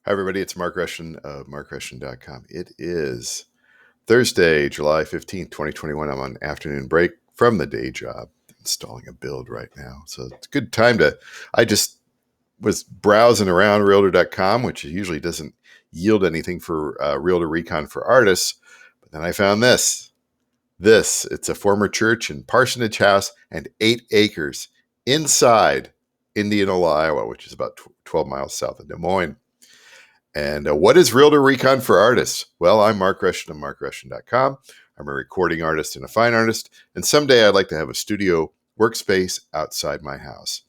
Hi, everybody. It's Mark Rushton of markrushton.com. It is Thursday, July 15th, 2021. I'm on afternoon break from the day job, installing a build right now. So it's a good time I just was browsing around Realtor.com, which usually doesn't yield anything for Realtor Recon for artists. But then I found this. It's a former church and parsonage house and 8 acres inside Indianola, Iowa, which is about 12 miles south of Des Moines. And what is Realtor Recon for artists? Well, I'm Mark Rushton of markrushton.com. I'm a recording artist and a fine artist. And someday I'd like to have a studio workspace outside my house.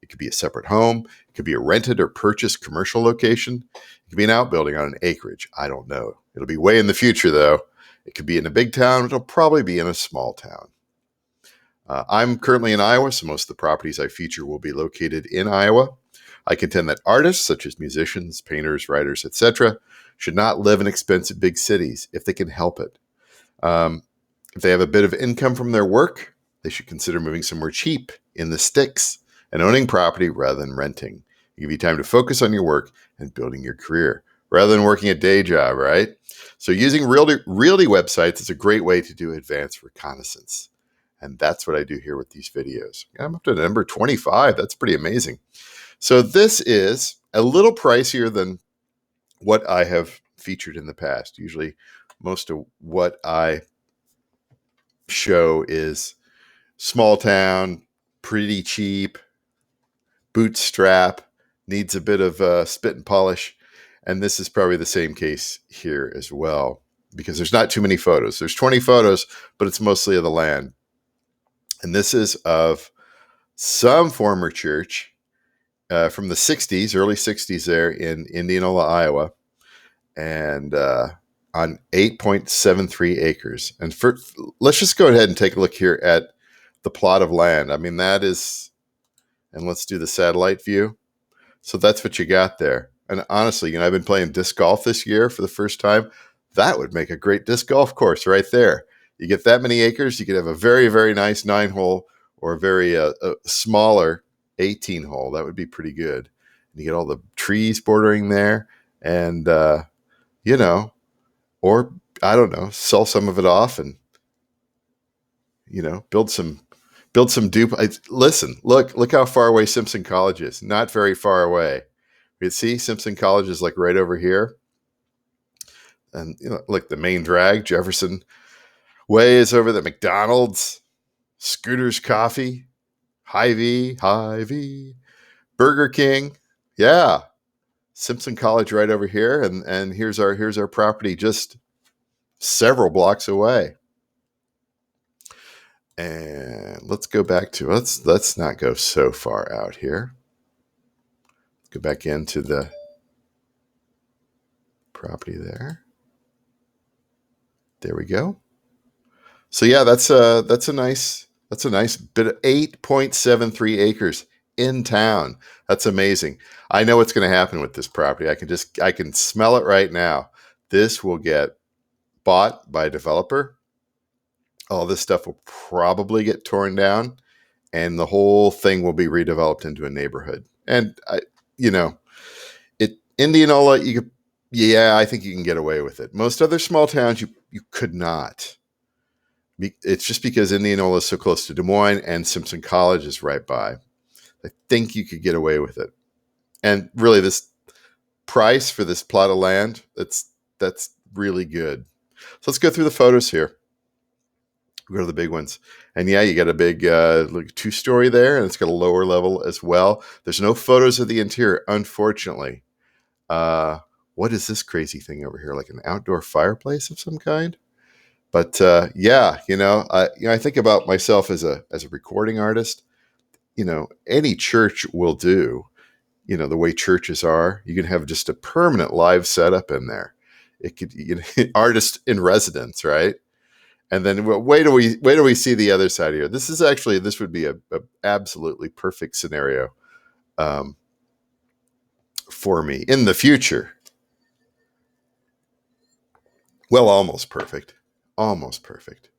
It could be a separate home. It could be a rented or purchased commercial location. It could be an outbuilding on an acreage. I don't know. It'll be way in the future, though. It could be in a big town. It'll probably be in a small town. I'm currently in Iowa, so most of the properties I feature will be located in Iowa. I contend that artists, such as musicians, painters, writers, etc., should not live in expensive big cities if they can help it. If they have a bit of income from their work, they should consider moving somewhere cheap in the sticks and owning property rather than renting. It give you time to focus on your work and building your career rather than working a day job, right? So using realty websites is a great way to do advanced reconnaissance. And that's what I do here with these videos. I'm up to number 25. That's pretty amazing. So this is a little pricier than what I have featured in the past. Usually most of what I show is small town, pretty cheap, bootstrap, needs a bit of spit and polish. And this is probably the same case here as well, because there's not too many photos. There's 20 photos, but it's mostly of the land. And this is of some former church from the 60s, early 60s there in Indianola, Iowa, and on 8.73 acres. And let's just go ahead and take a look here at the plot of land. I mean, that is, and let's do the satellite view. So that's what you got there. And honestly, I've been playing disc golf this year for the first time. That would make a great disc golf course right there. You get that many acres, you could have a very, very nice 9-hole or a very smaller 18-hole. That would be pretty good. And you get all the trees bordering there, and or I don't know, sell some of it off and build some dupe. Listen, look how far away Simpson College is. Not very far away. You see, Simpson College is like right over here, and like the main drag, Jefferson Way, is over the McDonald's, Scooter's Coffee, Hy-Vee, Burger King. Yeah. Simpson College right over here. And here's our property just several blocks away. And let's go back to, let's not go so far out here. Let's go back into the property there. There we go. So yeah, that's a nice bit of 8.73 acres in town. That's amazing. I know what's going to happen with this property. I can smell it right now. This will get bought by a developer. All this stuff will probably get torn down, and the whole thing will be redeveloped into a neighborhood. And Indianola, I think you can get away with it. Most other small towns, you could not. It's just because Indianola is so close to Des Moines and Simpson College is right by. I think you could get away with it. And really, this price for this plot of land, that's really good. So let's go through the photos here. We go to the big ones. And yeah, you got a big 2-story there, and it's got a lower level as well. There's no photos of the interior, unfortunately. What is this crazy thing over here? Like an outdoor fireplace of some kind? But I think about myself as a recording artist. Any church will do. The way churches are, you can have just a permanent live setup in there. It could, artist in residence, right? And then wait till we see the other side here. This would be a absolutely perfect scenario for me in the future. Well, almost perfect. Almost perfect.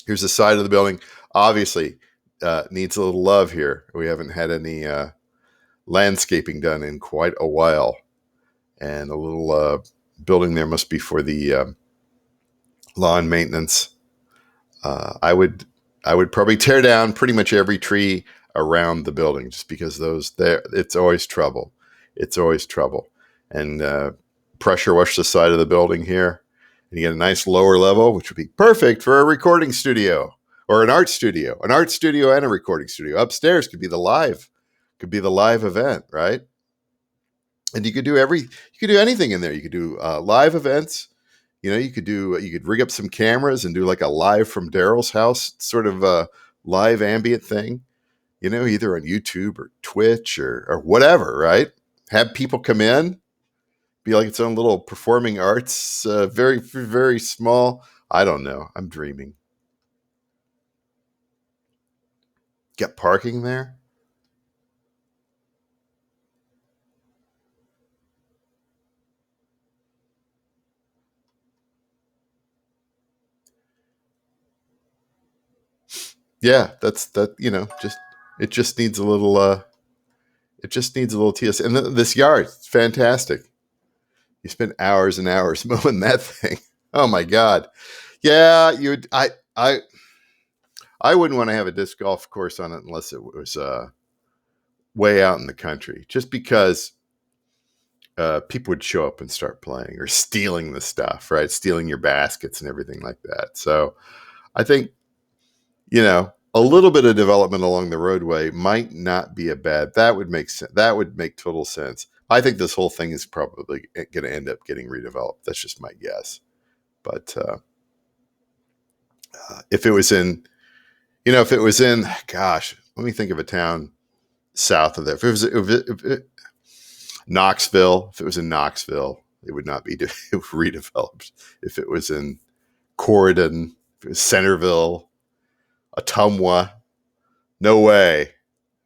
Here's the side of the building. Obviously, needs a little love here. We haven't had any landscaping done in quite a while. and a little building there must be for the lawn maintenance. I would probably tear down pretty much every tree around the building, just because those there, it's always trouble. It's always trouble. And pressure wash the side of the building here, and you get a nice lower level, which would be perfect for a recording studio or an art studio. An art studio and a recording studio. Upstairs could be the live event, right? And you could do anything in there. You could do live events. You know, you could rig up some cameras and do like a live from Daryl's house sort of live ambient thing. You know, either on YouTube or Twitch or whatever, right? Have people come in, be like its own little performing arts, very very small. I don't know. I'm dreaming. Get parking there. Yeah, that's that. You know, just it just needs a little. It just needs a little TS. And this yard, it's fantastic. You spend hours and hours mowing that thing. Oh my god. Yeah, you. I wouldn't want to have a disc golf course on it unless it was way out in the country, just because people would show up and start playing or stealing the stuff, right? Stealing your baskets and everything like that. So I think, you know, a little bit of development along the roadway might not be a bad. That would make sense. That would make total sense. I think this whole thing is probably going to end up getting redeveloped. That's just my guess. But if it was in, you know, if it was in, gosh, let me think of a town south of there. If Knoxville, if it was in Knoxville, it would not be redeveloped. If it was in Corydon, if it was Centerville, Ottumwa, no way,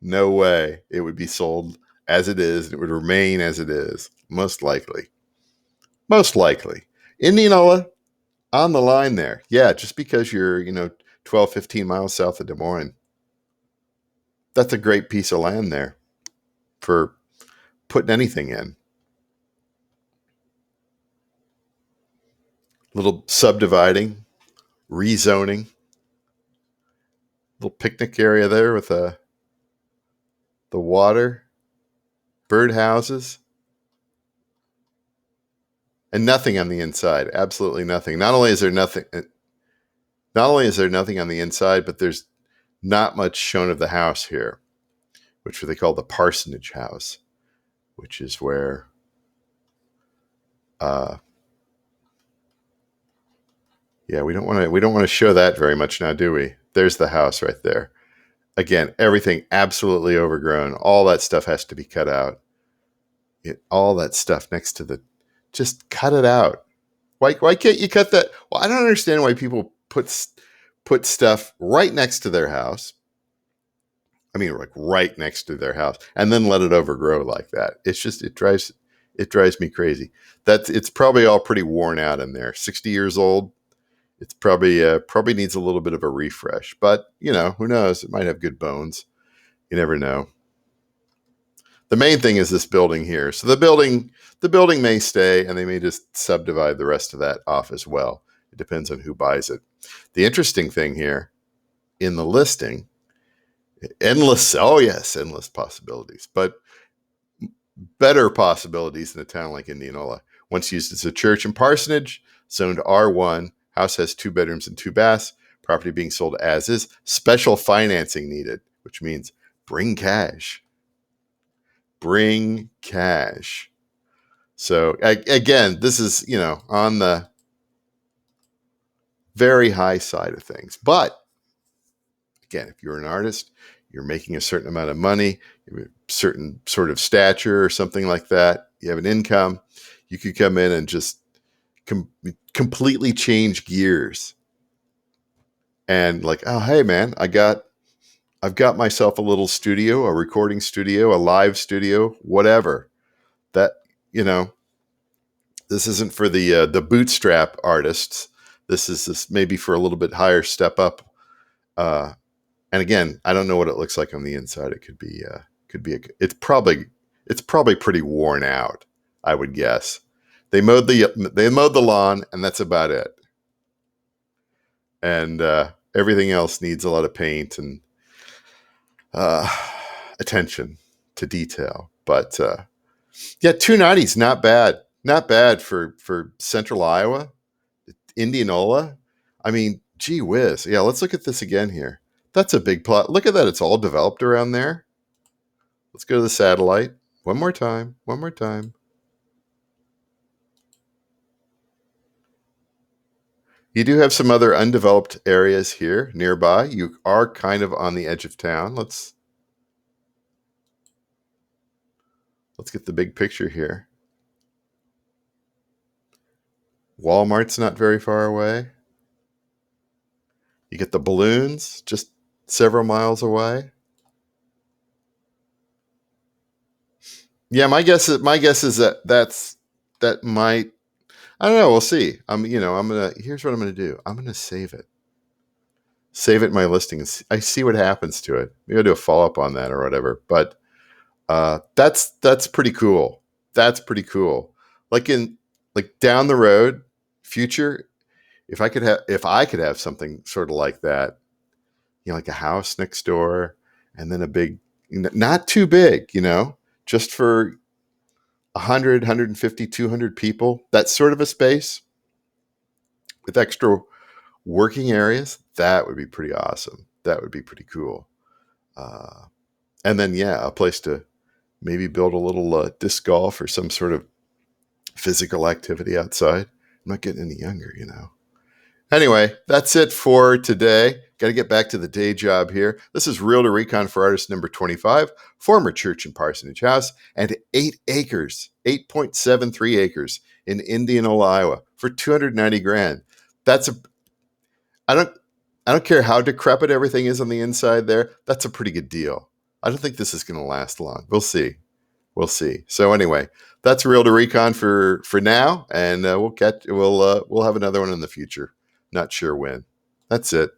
no way. It would be sold as it is, and it would remain as it is, most likely. Most likely. Indianola, on the line there. Yeah, just because you're, you know, 12, 15 miles south of Des Moines, that's a great piece of land there for putting anything in. Little subdividing, rezoning, little picnic area there with the water, bird houses, and nothing on the inside. Absolutely nothing. Not only is there nothing on the inside, but there's not much shown of the house here, which they call the Parsonage house, which is where yeah, we don't want to show that very much now, do we? There's the house right there. Again, everything absolutely overgrown. All that stuff has to be cut out. All that stuff next to the, just cut it out. Why can't you cut that? Well, I don't understand why people put stuff right next to their house. I mean, like right next to their house, and then let it overgrow like that. It's just it drives me crazy. It's probably all pretty worn out in there. 60 years old. It's probably needs a little bit of a refresh, but you know, who knows? It might have good bones. You never know. The main thing is this building here. So the building may stay, and they may just subdivide the rest of that off as well. It depends on who buys it. The interesting thing here in the listing, endless, oh yes, endless possibilities, but better possibilities in a town like Indianola. Once used as a church and parsonage, zoned R1, house has 2 bedrooms and 2 baths, property being sold as is, special financing needed, which means bring cash. Bring cash. So again, this is, you know, on the very high side of things. But again, if you're an artist, you're making a certain amount of money, you have a certain sort of stature or something like that, you have an income, you could come in and just completely change gears. And like, oh, hey man, I've got myself a little studio, a recording studio, a live studio, whatever. That, you know, this isn't for the bootstrap artists. This maybe for a little bit higher step up. And again, I don't know what it looks like on the inside. It could be it's probably pretty worn out. I would guess. They mowed the lawn, and that's about it. And everything else needs a lot of paint and uh, attention to detail. But yeah, 290 is not bad. Not bad for Central Iowa, Indianola. I mean, gee whiz. Yeah, let's look at this again here. That's a big plot. Look at that. It's all developed around there. Let's go to the satellite. One more time. One more time. You do have some other undeveloped areas here nearby. You are kind of on the edge of town. Let's get the big picture here. Walmart's not very far away. You get the balloons just several miles away. Yeah, my guess is that might. I don't know. We'll see. Here's what I'm gonna do. I'm gonna save it in my listing. I see what happens to it. Maybe I'll do a follow up on that or whatever. But that's pretty cool. That's pretty cool. Like down the road, future. If I could have something sort of like that, like a house next door, and then a big, not too big, just for 100, 150, 200 people, that sort of a space with extra working areas, that would be pretty awesome. That would be pretty cool. Uh, and then, yeah, a place to maybe build a little disc golf or some sort of physical activity outside. I'm not getting any younger. Anyway, that's it for today. Got to get back to the day job here. This is Realtor Recon for Artist number 25, former church and parsonage house, and 8 acres, 8.73 acres in Indianola, Iowa for 290 grand. That's a I don't care how decrepit everything is on the inside there. That's a pretty good deal. I don't think this is going to last long. We'll see. We'll see. So anyway, that's Realtor Recon for now, and we'll have another one in the future. Not sure when. That's it.